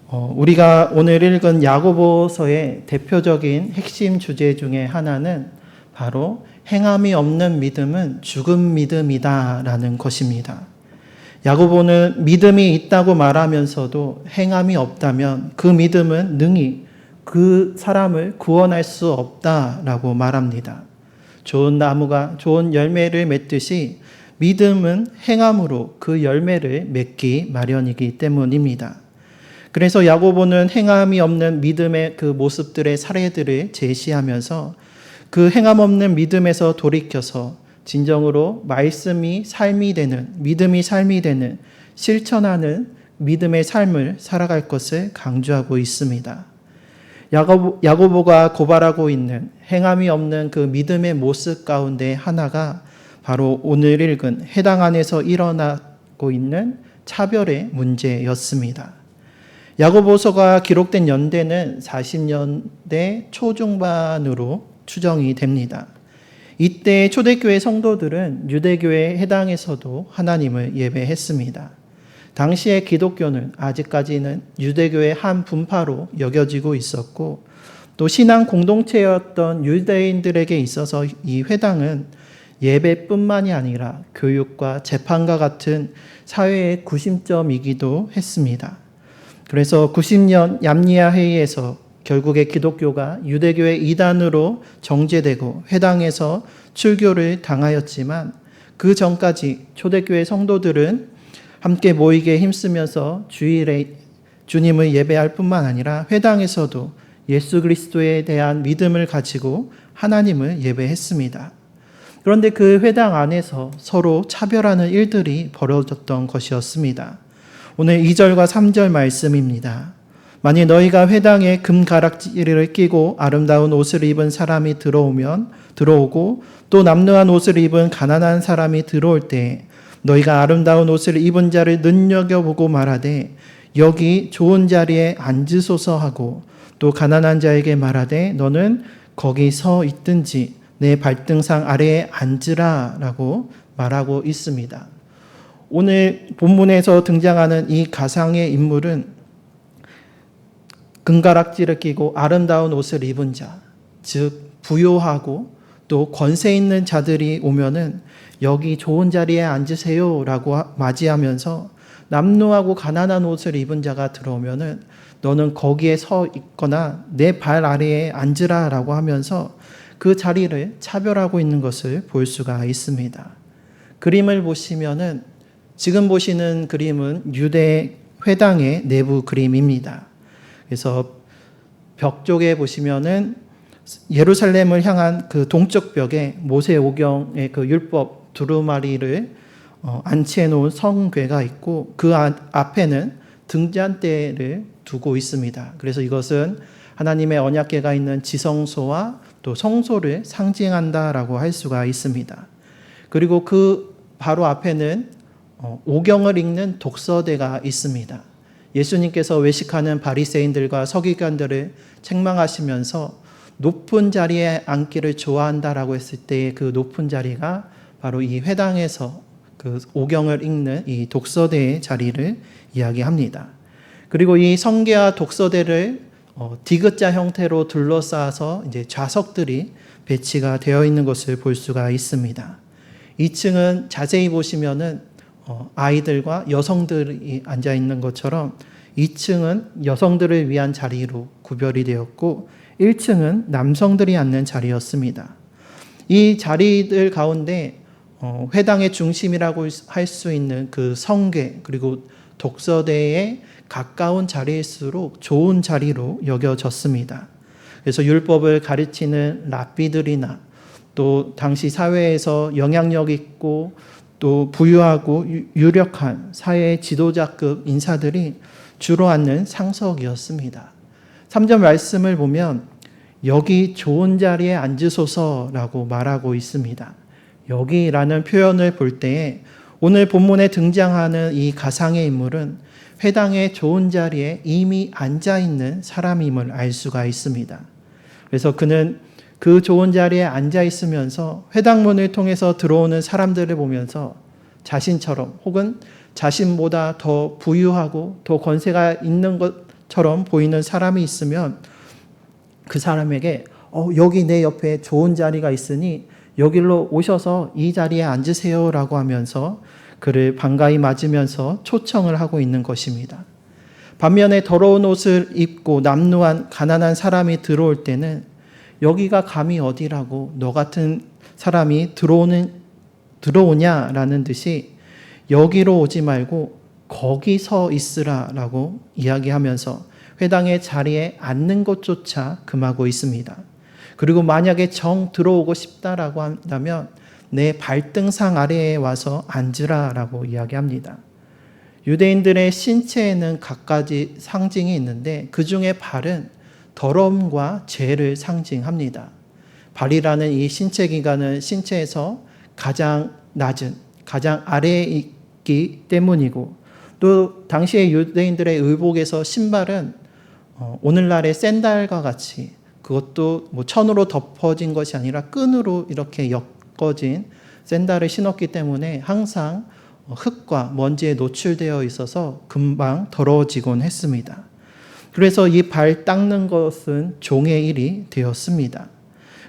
우리가 오늘 읽은 야고보서의 대표적인 핵심 주제 중에 하나는 바로 행함이 없는 믿음은 죽은 믿음이다라는 것입니다. 야고보는 믿음이 있다고 말하면서도 행함이 없다면 그 믿음은 능히 그 사람을 구원할 수 없다라고 말합니다. 좋은 나무가 좋은 열매를 맺듯이 믿음은 행함으로 그 열매를 맺기 마련이기 때문입니다. 그래서 야고보는 행함이 없는 믿음의 그 모습들의 사례들을 제시하면서 그 행함 없는 믿음에서 돌이켜서 진정으로 말씀이 삶이 되는, 믿음이 삶이 되는, 실천하는 믿음의 삶을 살아갈 것을 강조하고 있습니다. 야고보가 고발하고 있는 행함이 없는 그 믿음의 모습 가운데 하나가 바로 오늘 읽은 해당 안에서 일어나고 있는 차별의 문제였습니다. 야고보서가 기록된 연대는 40년대 초중반으로 추정이 됩니다. 이때 초대교회 성도들은 유대교회 해당에서도 하나님을 예배했습니다. 당시의 기독교는 아직까지는 유대교의 한 분파로 여겨지고 있었고 또 신앙 공동체였던 유대인들에게 있어서 이 회당은 예배뿐만이 아니라 교육과 재판과 같은 사회의 구심점이기도 했습니다. 그래서 90년 얌리아 회의에서 결국에 기독교가 유대교의 이단으로 정죄되고 회당에서 출교를 당하였지만 그 전까지 초대교회 성도들은 함께 모이게 힘쓰면서 주일에 주님을 예배할 뿐만 아니라 회당에서도 예수 그리스도에 대한 믿음을 가지고 하나님을 예배했습니다. 그런데 그 회당 안에서 서로 차별하는 일들이 벌어졌던 것이었습니다. 오늘 2절과 3절 말씀입니다. 만일 너희가 회당에 금가락지를 끼고 아름다운 옷을 입은 사람이 들어오고 또 남루한 옷을 입은 가난한 사람이 들어올 때 너희가 아름다운 옷을 입은 자를 눈여겨보고 말하되 여기 좋은 자리에 앉으소서 하고 또 가난한 자에게 말하되 너는 거기 서 있든지 내 발등상 아래에 앉으라 라고 말하고 있습니다. 오늘 본문에서 등장하는 이 가상의 인물은 금가락지를 끼고 아름다운 옷을 입은 자, 즉 부요하고 또 권세 있는 자들이 오면은 여기 좋은 자리에 앉으세요 라고 맞이하면서 남루하고 가난한 옷을 입은 자가 들어오면은 너는 거기에 서 있거나 내 발 아래에 앉으라 라고 하면서 그 자리를 차별하고 있는 것을 볼 수가 있습니다. 그림을 보시면은 지금 보시는 그림은 유대 회당의 내부 그림입니다. 그래서 벽 쪽에 보시면은 예루살렘을 향한 그 동쪽 벽에 모세 오경의 그 율법 두루마리를 안치해 놓은 성궤가 있고 그 앞에는 등잔대를 두고 있습니다. 그래서 이것은 하나님의 언약궤가 있는 지성소와 또 성소를 상징한다라고 할 수가 있습니다. 그리고 그 바로 앞에는 오경을 읽는 독서대가 있습니다. 예수님께서 외식하는 바리새인들과 서기관들을 책망하시면서 높은 자리에 앉기를 좋아한다라고 했을 때의 그 높은 자리가 바로 이 회당에서 그 오경을 읽는 이 독서대의 자리를 이야기합니다. 그리고 이 성계와 독서대를 디귿자 형태로 둘러싸아서 이제 좌석들이 배치가 되어 있는 것을 볼 수가 있습니다. 2층은 자세히 보시면은 아이들과 여성들이 앉아 있는 것처럼 2층은 여성들을 위한 자리로 구별이 되었고 1층은 남성들이 앉는 자리였습니다. 이 자리들 가운데 회당의 중심이라고 할 수 있는 그 성궤 그리고 독서대에 가까운 자리일수록 좋은 자리로 여겨졌습니다. 그래서 율법을 가르치는 랍비들이나 또 당시 사회에서 영향력 있고 또 부유하고 유력한 사회 지도자급 인사들이 주로 앉는 상석이었습니다. 3절 말씀을 보면 여기 좋은 자리에 앉으소서라고 말하고 있습니다. 여기라는 표현을 볼 때에 오늘 본문에 등장하는 이 가상의 인물은 회당의 좋은 자리에 이미 앉아있는 사람임을 알 수가 있습니다. 그래서 그는 그 좋은 자리에 앉아 있으면서 회당문을 통해서 들어오는 사람들을 보면서 자신처럼 혹은 자신보다 더 부유하고 더 권세가 있는 것처럼 보이는 사람이 있으면 그 사람에게 여기 내 옆에 좋은 자리가 있으니 여기로 오셔서 이 자리에 앉으세요 라고 하면서 그를 반가이 맞으면서 초청을 하고 있는 것입니다. 반면에 더러운 옷을 입고 남루한 가난한 사람이 들어올 때는 여기가 감히 어디라고 너 같은 사람이 들어오냐라는 듯이 여기로 오지 말고 거기 서 있으라라고 이야기하면서 회당의 자리에 앉는 것조차 금하고 있습니다. 그리고 만약에 정 들어오고 싶다라고 한다면 내 발등상 아래에 와서 앉으라라고 이야기합니다. 유대인들의 신체에는 갖가지 상징이 있는데 그 중에 발은 더러움과 죄를 상징합니다. 발이라는 이 신체 기관은 신체에서 가장 낮은, 가장 아래에 있기 때문이고 또 당시의 유대인들의 의복에서 신발은 오늘날의 샌들과 같이 그것도 천으로 덮어진 것이 아니라 끈으로 이렇게 엮어진 샌들을 신었기 때문에 항상 흙과 먼지에 노출되어 있어서 금방 더러워지곤 했습니다. 그래서 이 발 닦는 것은 종의 일이 되었습니다.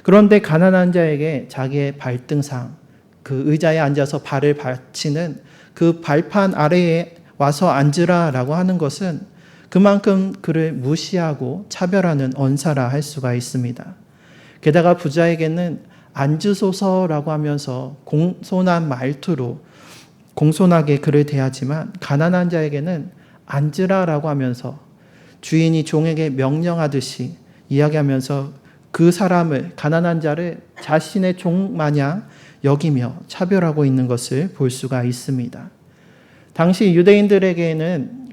그런데 가난한 자에게 자기의 발등상, 그 의자에 앉아서 발을 받치는 그 발판 아래에 와서 앉으라라고 하는 것은 그만큼 그를 무시하고 차별하는 언사라 할 수가 있습니다. 게다가 부자에게는 앉으소서라고 하면서 공손한 말투로 공손하게 그를 대하지만 가난한 자에게는 앉으라라고 하면서 주인이 종에게 명령하듯이 이야기하면서 그 사람을, 가난한 자를 자신의 종 마냥 여기며 차별하고 있는 것을 볼 수가 있습니다. 당시 유대인들에게는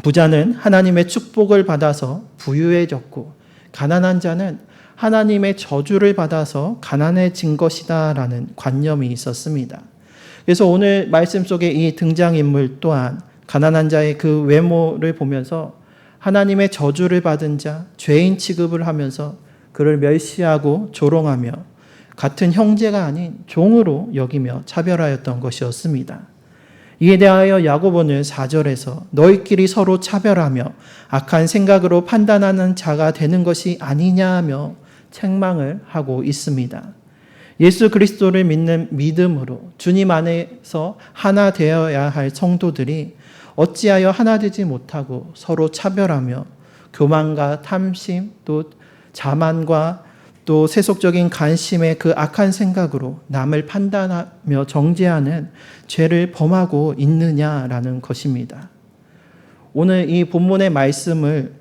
부자는 하나님의 축복을 받아서 부유해졌고 가난한 자는 하나님의 저주를 받아서 가난해진 것이다라는 관념이 있었습니다. 그래서 오늘 말씀 속에 이 등장인물 또한 가난한 자의 그 외모를 보면서 하나님의 저주를 받은 자, 죄인 취급을 하면서 그를 멸시하고 조롱하며 같은 형제가 아닌 종으로 여기며 차별하였던 것이었습니다. 이에 대하여 야고보는 4절에서 너희끼리 서로 차별하며 악한 생각으로 판단하는 자가 되는 것이 아니냐며 책망을 하고 있습니다. 예수 그리스도를 믿는 믿음으로 주님 안에서 하나 되어야 할 성도들이 어찌하여 하나 되지 못하고 서로 차별하며 교만과 탐심 또 자만과 또 세속적인 관심의 그 악한 생각으로 남을 판단하며 정죄하는 죄를 범하고 있느냐라는 것입니다. 오늘 이 본문의 말씀을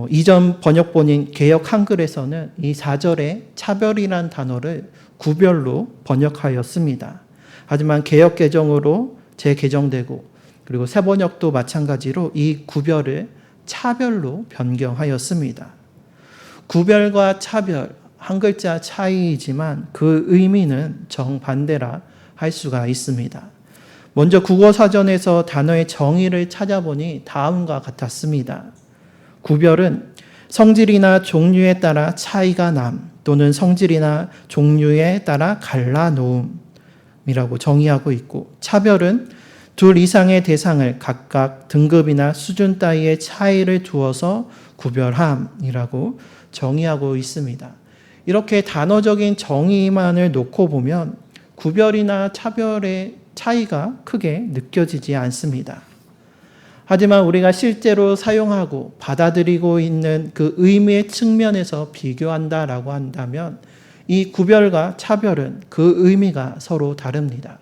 이전 번역본인 개역 한글에서는 이 4절에 차별이란 단어를 구별로 번역하였습니다. 하지만 개역 개정으로 재개정되고 그리고 새 번역도 마찬가지로 이 구별을 차별로 변경하였습니다. 구별과 차별, 한 글자 차이이지만 그 의미는 정반대라 할 수가 있습니다. 먼저 국어사전에서 단어의 정의를 찾아보니 다음과 같았습니다. 구별은 성질이나 종류에 따라 차이가 남 또는 성질이나 종류에 따라 갈라놓음이라고 정의하고 있고 차별은 둘 이상의 대상을 각각 등급이나 수준 따위의 차이를 두어서 구별함이라고 정의하고 있습니다. 이렇게 단어적인 정의만을 놓고 보면 구별이나 차별의 차이가 크게 느껴지지 않습니다. 하지만 우리가 실제로 사용하고 받아들이고 있는 그 의미의 측면에서 비교한다라고 한다면 이 구별과 차별은 그 의미가 서로 다릅니다.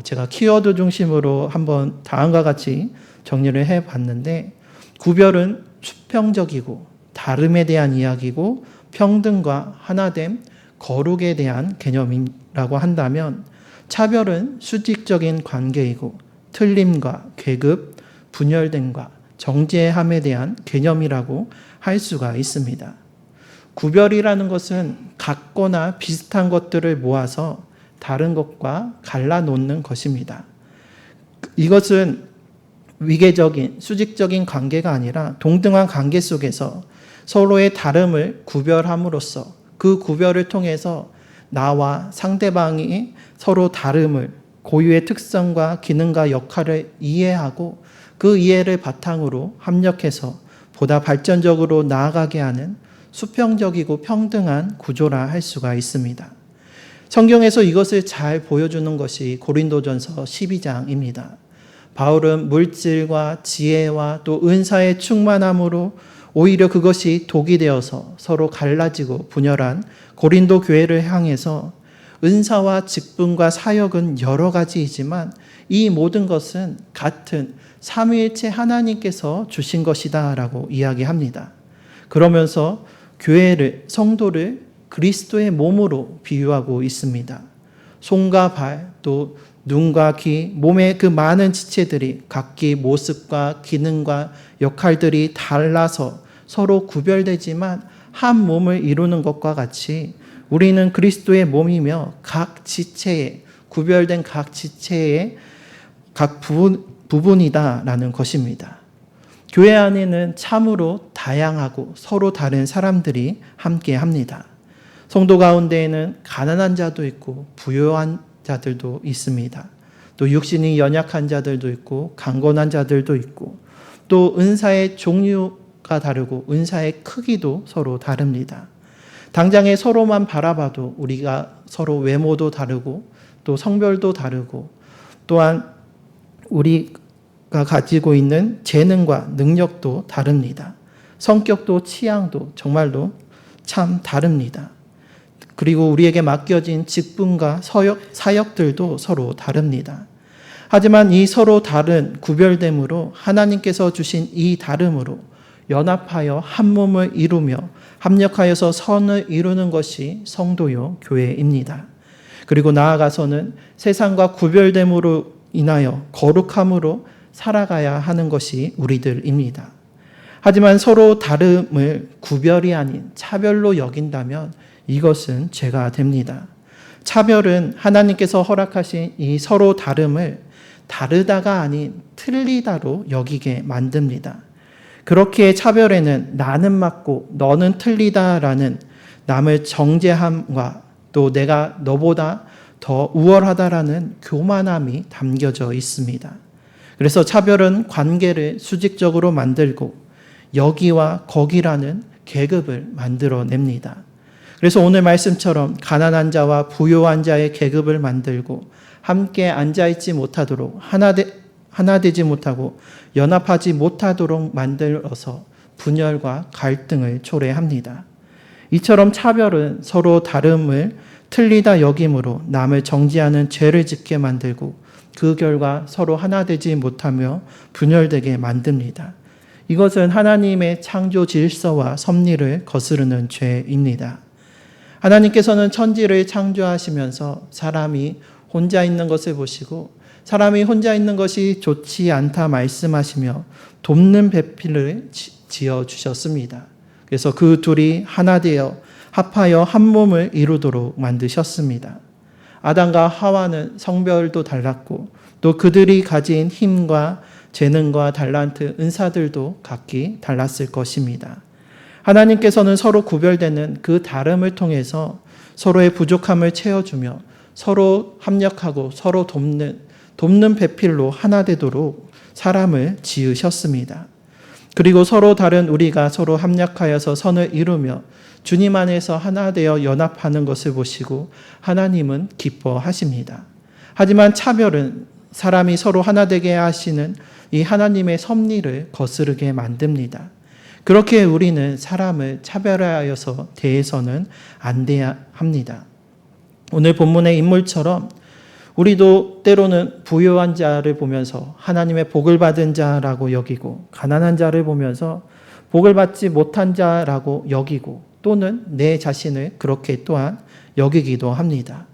제가 키워드 중심으로 한번 다음과 같이 정리를 해봤는데 구별은 수평적이고 다름에 대한 이야기고 평등과 하나됨, 거룩에 대한 개념이라고 한다면 차별은 수직적인 관계이고 틀림과 계급, 분열됨과 정죄함에 대한 개념이라고 할 수가 있습니다. 구별이라는 것은 같거나 비슷한 것들을 모아서 다른 것과 갈라놓는 것입니다. 이것은 위계적인, 수직적인 관계가 아니라 동등한 관계 속에서 서로의 다름을 구별함으로써 그 구별을 통해서 나와 상대방이 서로 다름을 고유의 특성과 기능과 역할을 이해하고 그 이해를 바탕으로 협력해서 보다 발전적으로 나아가게 하는 수평적이고 평등한 구조라 할 수가 있습니다. 성경에서 이것을 잘 보여주는 것이 고린도전서 12장입니다. 바울은 물질과 지혜와 또 은사의 충만함으로 오히려 그것이 독이 되어서 서로 갈라지고 분열한 고린도 교회를 향해서 은사와 직분과 사역은 여러 가지이지만 이 모든 것은 같은 삼위일체 하나님께서 주신 것이다 라고 이야기합니다. 그러면서 교회를, 성도를 그리스도의 몸으로 비유하고 있습니다. 손과 발, 또 눈과 귀, 몸의 그 많은 지체들이 각기 모습과 기능과 역할들이 달라서 서로 구별되지만 한 몸을 이루는 것과 같이 우리는 그리스도의 몸이며 각 지체의, 구별된 각 지체의 각 부분이다라는 것입니다. 교회 안에는 참으로 다양하고 서로 다른 사람들이 함께 합니다. 성도 가운데에는 가난한 자도 있고 부유한 자들도 있습니다. 또 육신이 연약한 자들도 있고 강건한 자들도 있고 또 은사의 종류가 다르고 은사의 크기도 서로 다릅니다. 당장에 서로만 바라봐도 우리가 서로 외모도 다르고 또 성별도 다르고 또한 우리가 가지고 있는 재능과 능력도 다릅니다. 성격도 취향도 정말로 참 다릅니다. 그리고 우리에게 맡겨진 직분과 사역들도 서로 다릅니다. 하지만 이 서로 다른 구별됨으로 하나님께서 주신 이 다름으로 연합하여 한 몸을 이루며 합력하여서 선을 이루는 것이 성도요 교회입니다. 그리고 나아가서는 세상과 구별됨으로 인하여 거룩함으로 살아가야 하는 것이 우리들입니다. 하지만 서로 다름을 구별이 아닌 차별로 여긴다면 이것은 죄가 됩니다. 차별은 하나님께서 허락하신 이 서로 다름을 다르다가 아닌 틀리다로 여기게 만듭니다. 그렇게 차별에는 나는 맞고 너는 틀리다라는 남을 정죄함과 또 내가 너보다 더 우월하다라는 교만함이 담겨져 있습니다. 그래서 차별은 관계를 수직적으로 만들고 여기와 거기라는 계급을 만들어냅니다. 그래서 오늘 말씀처럼 가난한 자와 부유한 자의 계급을 만들고 함께 앉아있지 못하도록 하나 되지 못하고 연합하지 못하도록 만들어서 분열과 갈등을 초래합니다. 이처럼 차별은 서로 다름을 틀리다 여김으로 남을 정죄하는 죄를 짓게 만들고 그 결과 서로 하나 되지 못하며 분열되게 만듭니다. 이것은 하나님의 창조 질서와 섭리를 거스르는 죄입니다. 하나님께서는 천지를 창조하시면서 사람이 혼자 있는 것을 보시고 사람이 혼자 있는 것이 좋지 않다 말씀하시며 돕는 배필을 지어주셨습니다. 그래서 그 둘이 하나 되어 합하여 한 몸을 이루도록 만드셨습니다. 아담과 하와는 성별도 달랐고 또 그들이 가진 힘과 재능과 달란트, 은사들도 각기 달랐을 것입니다. 하나님께서는 서로 구별되는 그 다름을 통해서 서로의 부족함을 채워주며 서로 합력하고 서로 돕는 배필로 하나 되도록 사람을 지으셨습니다. 그리고 서로 다른 우리가 서로 합력하여서 선을 이루며 주님 안에서 하나 되어 연합하는 것을 보시고 하나님은 기뻐하십니다. 하지만 차별은 사람이 서로 하나 되게 하시는 이 하나님의 섭리를 거스르게 만듭니다. 그렇게 우리는 사람을 차별하여서 대해서는 안 돼야 합니다. 오늘 본문의 인물처럼 우리도 때로는 부유한 자를 보면서 하나님의 복을 받은 자라고 여기고 가난한 자를 보면서 복을 받지 못한 자라고 여기고 또는 내 자신을 그렇게 또한 여기기도 합니다.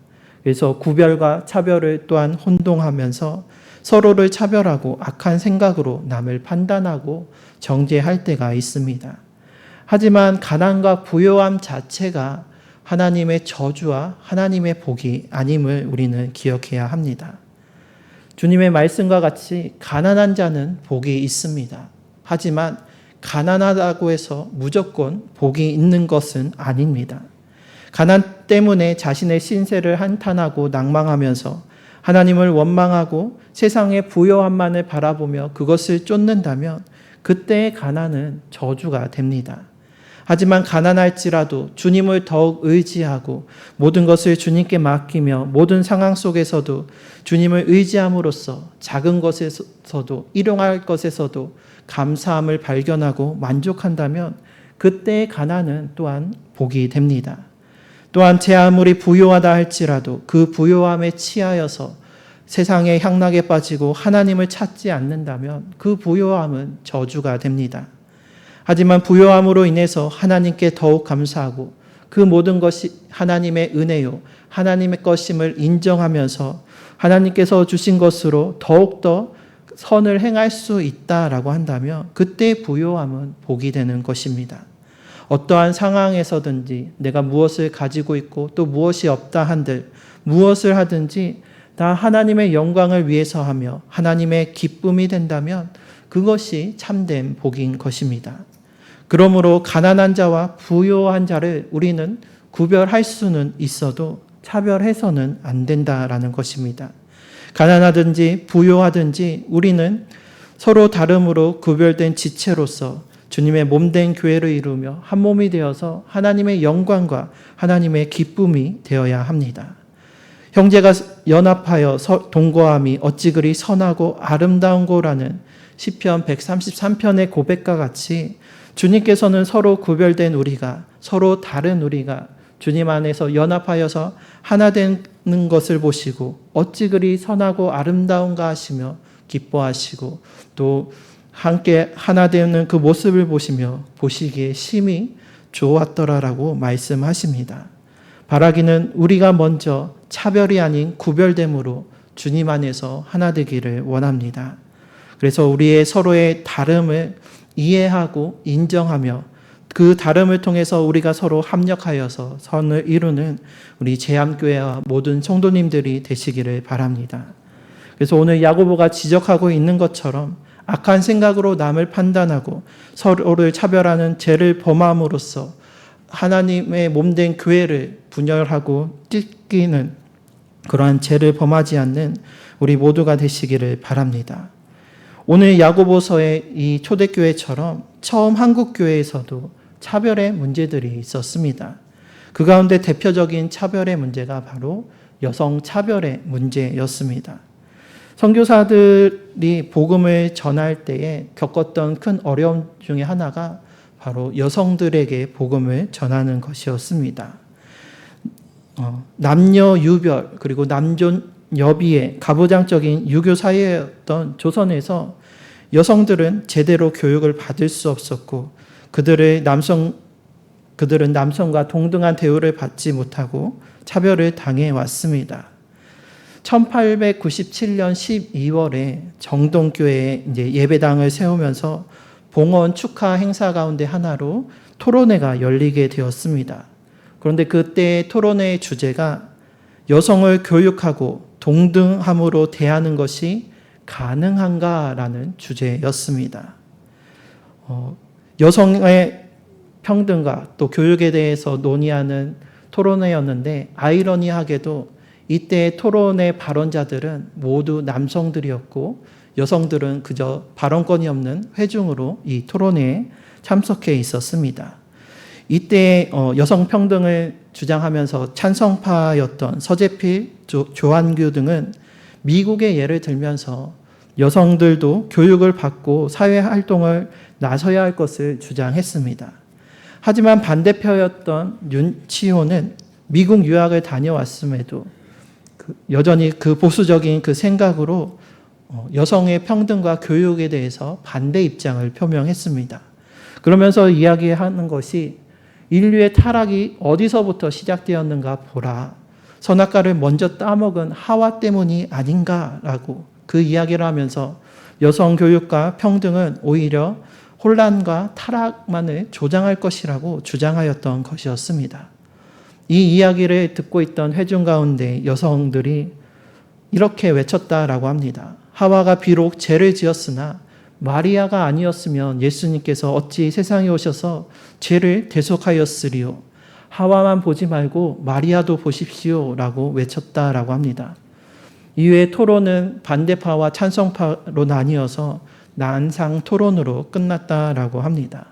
그래서 구별과 차별을 또한 혼동하면서 서로를 차별하고 악한 생각으로 남을 판단하고 정죄할 때가 있습니다. 하지만 가난과 부요함 자체가 하나님의 저주와 하나님의 복이 아님을 우리는 기억해야 합니다. 주님의 말씀과 같이 가난한 자는 복이 있습니다. 하지만 가난하다고 해서 무조건 복이 있는 것은 아닙니다. 가난 때문에 자신의 신세를 한탄하고 낭망하면서 하나님을 원망하고 세상의 부요함만을 바라보며 그것을 쫓는다면 그때의 가난은 저주가 됩니다. 하지만 가난할지라도 주님을 더욱 의지하고 모든 것을 주님께 맡기며 모든 상황 속에서도 주님을 의지함으로써 작은 것에서도 일용할 것에서도 감사함을 발견하고 만족한다면 그때의 가난은 또한 복이 됩니다. 또한 제 아무리 부요하다 할지라도 그 부요함에 취하여서 세상의 향락에 빠지고 하나님을 찾지 않는다면 그 부요함은 저주가 됩니다. 하지만 부요함으로 인해서 하나님께 더욱 감사하고 그 모든 것이 하나님의 은혜요, 하나님의 것임을 인정하면서 하나님께서 주신 것으로 더욱더 선을 행할 수 있다라고 한다면 그때의 부요함은 복이 되는 것입니다. 어떠한 상황에서든지 내가 무엇을 가지고 있고 또 무엇이 없다 한들 무엇을 하든지 다 하나님의 영광을 위해서 하며 하나님의 기쁨이 된다면 그것이 참된 복인 것입니다. 그러므로 가난한 자와 부요한 자를 우리는 구별할 수는 있어도 차별해서는 안 된다라는 것입니다. 가난하든지 부요하든지 우리는 서로 다름으로 구별된 지체로서 주님의 몸된 교회를 이루며 한 몸이 되어서 하나님의 영광과 하나님의 기쁨이 되어야 합니다. 형제가 연합하여 동거함이 어찌 그리 선하고 아름다운고라는 시편 133편의 고백과 같이 주님께서는 서로 구별된 우리가 서로 다른 우리가 주님 안에서 연합하여서 하나 되는 것을 보시고 어찌 그리 선하고 아름다운가 하시며 기뻐하시고 또 함께 하나 되는 그 모습을 보시며 보시기에 심히 좋았더라라고 말씀하십니다. 바라기는 우리가 먼저 차별이 아닌 구별됨으로 주님 안에서 하나 되기를 원합니다. 그래서 우리의 서로의 다름을 이해하고 인정하며 그 다름을 통해서 우리가 서로 합력하여서 선을 이루는 우리 제암교회와 모든 성도님들이 되시기를 바랍니다. 그래서 오늘 야고보가 지적하고 있는 것처럼 악한 생각으로 남을 판단하고 서로를 차별하는 죄를 범함으로써 하나님의 몸된 교회를 분열하고 찢기는 그러한 죄를 범하지 않는 우리 모두가 되시기를 바랍니다. 오늘 야고보서의 이 초대교회처럼 처음 한국교회에서도 차별의 문제들이 있었습니다. 그 가운데 대표적인 차별의 문제가 바로 여성 차별의 문제였습니다. 선교사들이 복음을 전할 때에 겪었던 큰 어려움 중에 하나가 바로 여성들에게 복음을 전하는 것이었습니다. 남녀 유별 그리고 남존 여비의 가부장적인 유교 사회였던 조선에서 여성들은 제대로 교육을 받을 수 없었고 그들은 남성과 동등한 대우를 받지 못하고 차별을 당해 왔습니다. 1897년 12월에 정동교회에 이제 예배당을 세우면서 봉헌 축하 행사 가운데 하나로 토론회가 열리게 되었습니다. 그런데 그때 토론회의 주제가 여성을 교육하고 동등함으로 대하는 것이 가능한가라는 주제였습니다. 여성의 평등과 또 교육에 대해서 논의하는 토론회였는데 아이러니하게도 이때 토론회 발언자들은 모두 남성들이었고 여성들은 그저 발언권이 없는 회중으로 이 토론회에 참석해 있었습니다. 이때 여성 평등을 주장하면서 찬성파였던 서재필, 조한규 등은 미국의 예를 들면서 여성들도 교육을 받고 사회활동을 나서야 할 것을 주장했습니다. 하지만 반대표였던 윤치호는 미국 유학을 다녀왔음에도 여전히 그 보수적인 그 생각으로 여성의 평등과 교육에 대해서 반대 입장을 표명했습니다. 그러면서 이야기하는 것이 인류의 타락이 어디서부터 시작되었는가 보라. 선악과를 먼저 따먹은 하와 때문이 아닌가라고 그 이야기를 하면서 여성 교육과 평등은 오히려 혼란과 타락만을 조장할 것이라고 주장하였던 것이었습니다. 이 이야기를 듣고 있던 회중 가운데 여성들이 이렇게 외쳤다라고 합니다. 하와가 비록 죄를 지었으나 마리아가 아니었으면 예수님께서 어찌 세상에 오셔서 죄를 대속하였으리요. 하와만 보지 말고 마리아도 보십시오 라고 외쳤다라고 합니다. 이후에 토론은 반대파와 찬성파로 나뉘어서 난상 토론으로 끝났다라고 합니다.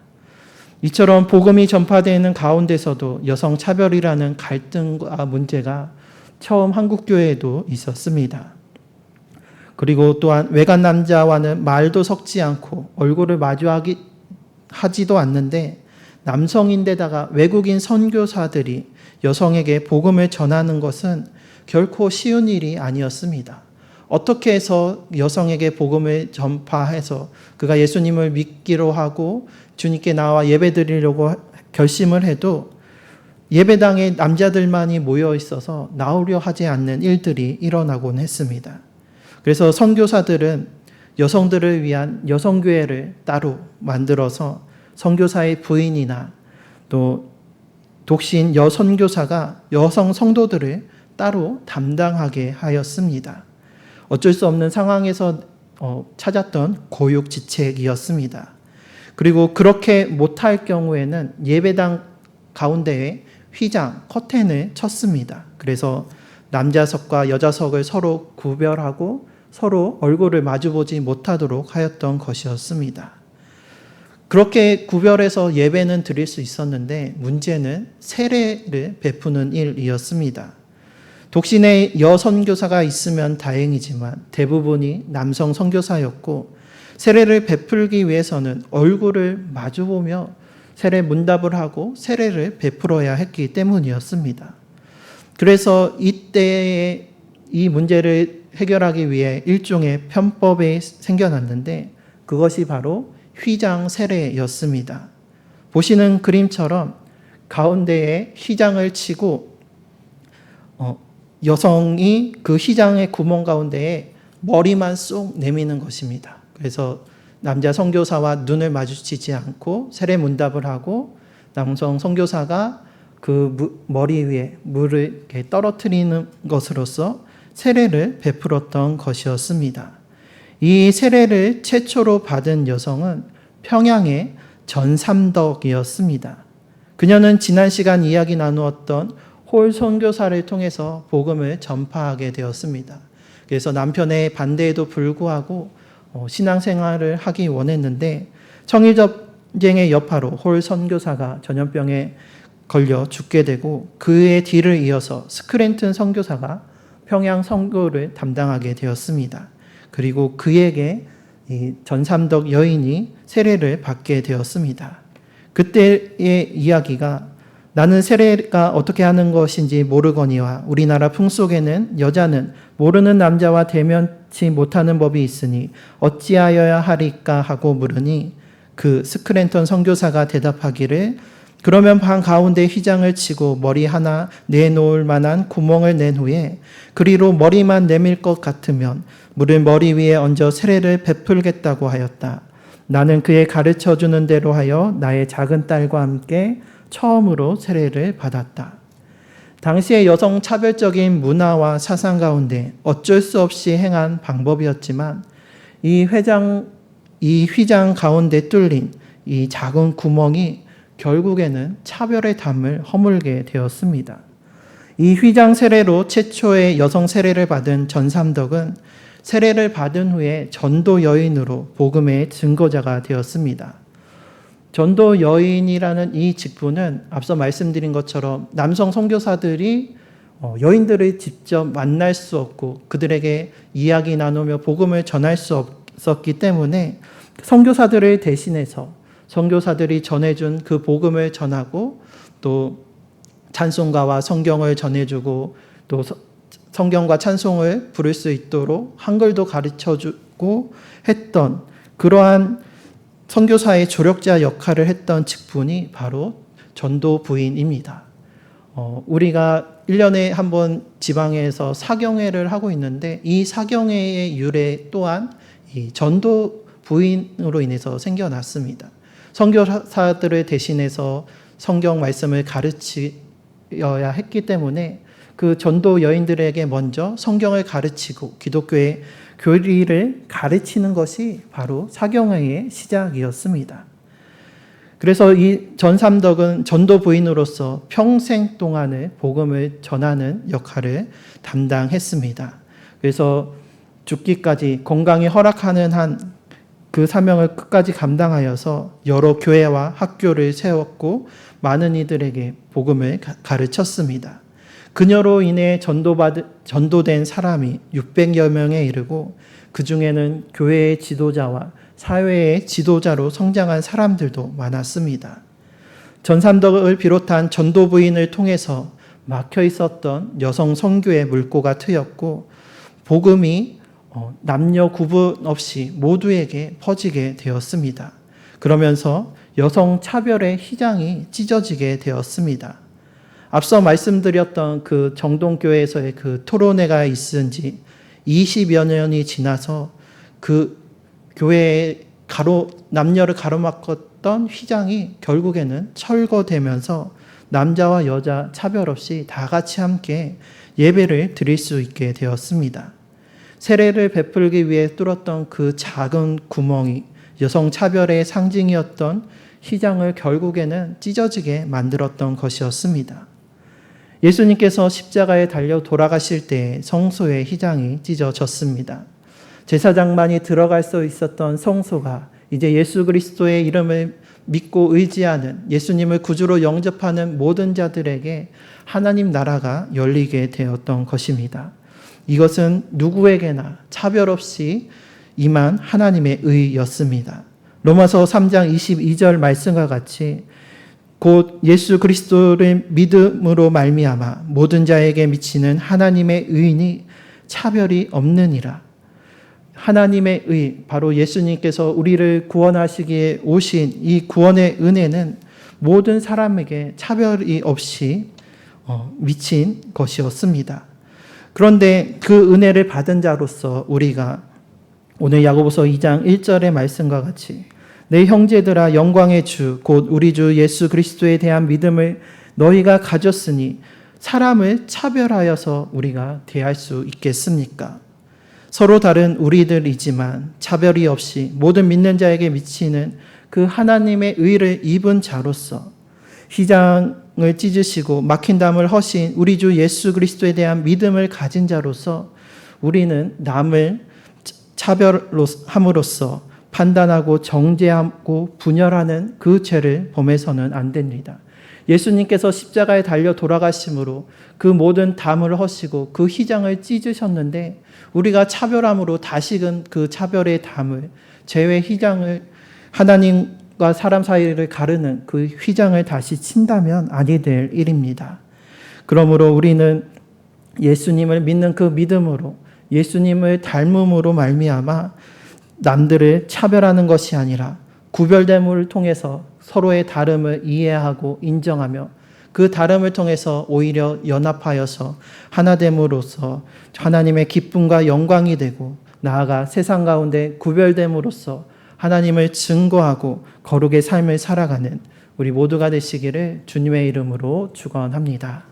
이처럼 복음이 전파되는 가운데서도 여성 차별이라는 갈등과 문제가 처음 한국교회에도 있었습니다. 그리고 또한 외간 남자와는 말도 섞지 않고 얼굴을 마주하지도 않는데 남성인데다가 외국인 선교사들이 여성에게 복음을 전하는 것은 결코 쉬운 일이 아니었습니다. 어떻게 해서 여성에게 복음을 전파해서 그가 예수님을 믿기로 하고 주님께 나와 예배 드리려고 결심을 해도 예배당에 남자들만이 모여 있어서 나오려 하지 않는 일들이 일어나곤 했습니다. 그래서 선교사들은 여성들을 위한 여성교회를 따로 만들어서 선교사의 부인이나 또 독신 여선교사가 여성 성도들을 따로 담당하게 하였습니다. 어쩔 수 없는 상황에서 찾았던 고육지책이었습니다. 그리고 그렇게 못할 경우에는 예배당 가운데에 휘장, 커튼을 쳤습니다. 그래서 남자석과 여자석을 서로 구별하고 서로 얼굴을 마주보지 못하도록 하였던 것이었습니다. 그렇게 구별해서 예배는 드릴 수 있었는데 문제는 세례를 베푸는 일이었습니다. 독신의 여선교사가 있으면 다행이지만 대부분이 남성 선교사였고 세례를 베풀기 위해서는 얼굴을 마주보며 세례 문답을 하고 세례를 베풀어야 했기 때문이었습니다. 그래서 이때에 이 문제를 해결하기 위해 일종의 편법이 생겨났는데 그것이 바로 휘장 세례였습니다. 보시는 그림처럼 가운데에 휘장을 치고 여성이 그 휘장의 구멍 가운데에 머리만 쏙 내미는 것입니다. 그래서 남자 선교사와 눈을 마주치지 않고 세례 문답을 하고 남성 선교사가 그 머리 위에 물을 이렇게 떨어뜨리는 것으로서 세례를 베풀었던 것이었습니다. 이 세례를 최초로 받은 여성은 평양의 전삼덕이었습니다. 그녀는 지난 시간 이야기 나누었던 홀 선교사를 통해서 복음을 전파하게 되었습니다. 그래서 남편의 반대에도 불구하고 신앙생활을 하기 원했는데 청일전쟁의 여파로 홀 선교사가 전염병에 걸려 죽게 되고 그의 뒤를 이어서 스크랜튼 선교사가 평양 선교를 담당하게 되었습니다. 그리고 그에게 이 전삼덕 여인이 세례를 받게 되었습니다. 그때의 이야기가 나는 세례가 어떻게 하는 것인지 모르거니와 우리나라 풍속에는 여자는 모르는 남자와 대면치 못하는 법이 있으니 어찌하여야 하리까 하고 물으니 그 스크랜턴 선교사가 대답하기를 그러면 방 가운데 휘장을 치고 머리 하나 내놓을 만한 구멍을 낸 후에 그리로 머리만 내밀 것 같으면 물을 머리 위에 얹어 세례를 베풀겠다고 하였다. 나는 그의 가르쳐주는 대로 하여 나의 작은 딸과 함께 처음으로 세례를 받았다. 당시의 여성 차별적인 문화와 사상 가운데 어쩔 수 없이 행한 방법이었지만 이 휘장 가운데 뚫린 이 작은 구멍이 결국에는 차별의 담을 허물게 되었습니다. 이 휘장 세례로 최초의 여성 세례를 받은 전삼덕은 세례를 받은 후에 전도 여인으로 복음의 증거자가 되었습니다. 전도 여인이라는 이 직분은 앞서 말씀드린 것처럼 남성 선교사들이 여인들을 직접 만날 수 없고 그들에게 이야기 나누며 복음을 전할 수 없었기 때문에 선교사들을 대신해서 선교사들이 전해준 그 복음을 전하고 또 찬송가와 성경을 전해주고 또 성경과 찬송을 부를 수 있도록 한글도 가르쳐주고 했던 그러한 선교사의 조력자 역할을 했던 직분이 바로 전도 부인입니다. 우리가 1년에 한 번 지방에서 사경회를 하고 있는데 이 사경회의 유래 또한 이 전도 부인으로 인해서 생겨났습니다. 선교사들을 대신해서 성경 말씀을 가르쳐야 했기 때문에 그 전도 여인들에게 먼저 성경을 가르치고 기독교의 교리를 가르치는 것이 바로 사경회의 시작이었습니다. 그래서 이 전삼덕은 전도 부인으로서 평생 동안을 복음을 전하는 역할을 담당했습니다. 그래서 죽기까지 건강이 허락하는 한 그 사명을 끝까지 감당하여서 여러 교회와 학교를 세웠고 많은 이들에게 복음을 가르쳤습니다. 그녀로 인해 전도된 사람이 600여 명에 이르고 그 중에는 교회의 지도자와 사회의 지도자로 성장한 사람들도 많았습니다. 전삼덕을 비롯한 전도 부인을 통해서 막혀 있었던 여성 선교의 물꼬가 트였고 복음이 남녀 구분 없이 모두에게 퍼지게 되었습니다. 그러면서 여성 차별의 휘장이 찢어지게 되었습니다. 앞서 말씀드렸던 그 정동교회에서의 그 토론회가 있은 지 20여 년이 지나서 그 교회의 남녀를 가로막았던 휘장이 결국에는 철거되면서 남자와 여자 차별 없이 다 같이 함께 예배를 드릴 수 있게 되었습니다. 세례를 베풀기 위해 뚫었던 그 작은 구멍이 여성 차별의 상징이었던 휘장을 결국에는 찢어지게 만들었던 것이었습니다. 예수님께서 십자가에 달려 돌아가실 때 성소의 휘장이 찢어졌습니다. 제사장만이 들어갈 수 있었던 성소가 이제 예수 그리스도의 이름을 믿고 의지하는 예수님을 구주로 영접하는 모든 자들에게 하나님 나라가 열리게 되었던 것입니다. 이것은 누구에게나 차별 없이 임한 하나님의 의였습니다. 로마서 3장 22절 말씀과 같이 곧 예수 그리스도를 믿음으로 말미암아 모든 자에게 미치는 하나님의 의인이 차별이 없느니라. 하나님의 의, 바로 예수님께서 우리를 구원하시기에 오신 이 구원의 은혜는 모든 사람에게 차별이 없이 미친 것이었습니다. 그런데 그 은혜를 받은 자로서 우리가 오늘 야고보서 2장 1절의 말씀과 같이 내 형제들아 영광의 주 곧 우리 주 예수 그리스도에 대한 믿음을 너희가 가졌으니 사람을 차별하여서 우리가 대할 수 있겠습니까? 서로 다른 우리들이지만 차별이 없이 모든 믿는 자에게 미치는 그 하나님의 의를 입은 자로서 휘장을 찢으시고 막힌 담을 허신 우리 주 예수 그리스도에 대한 믿음을 가진 자로서 우리는 남을 차별함으로써 판단하고 정죄하고 분열하는 그 죄를 범해서는 안 됩니다. 예수님께서 십자가에 달려 돌아가심으로 그 모든 담을 허시고 그 휘장을 찢으셨는데 우리가 차별함으로 다시금 그 차별의 담을 죄의 휘장을 하나님과 사람 사이를 가르는 그 휘장을 다시 친다면 아니 될 일입니다. 그러므로 우리는 예수님을 믿는 그 믿음으로 예수님을 닮음으로 말미암아 남들을 차별하는 것이 아니라 구별됨을 통해서 서로의 다름을 이해하고 인정하며 그 다름을 통해서 오히려 연합하여서 하나됨으로써 하나님의 기쁨과 영광이 되고 나아가 세상 가운데 구별됨으로써 하나님을 증거하고 거룩의 삶을 살아가는 우리 모두가 되시기를 주님의 이름으로 축원합니다.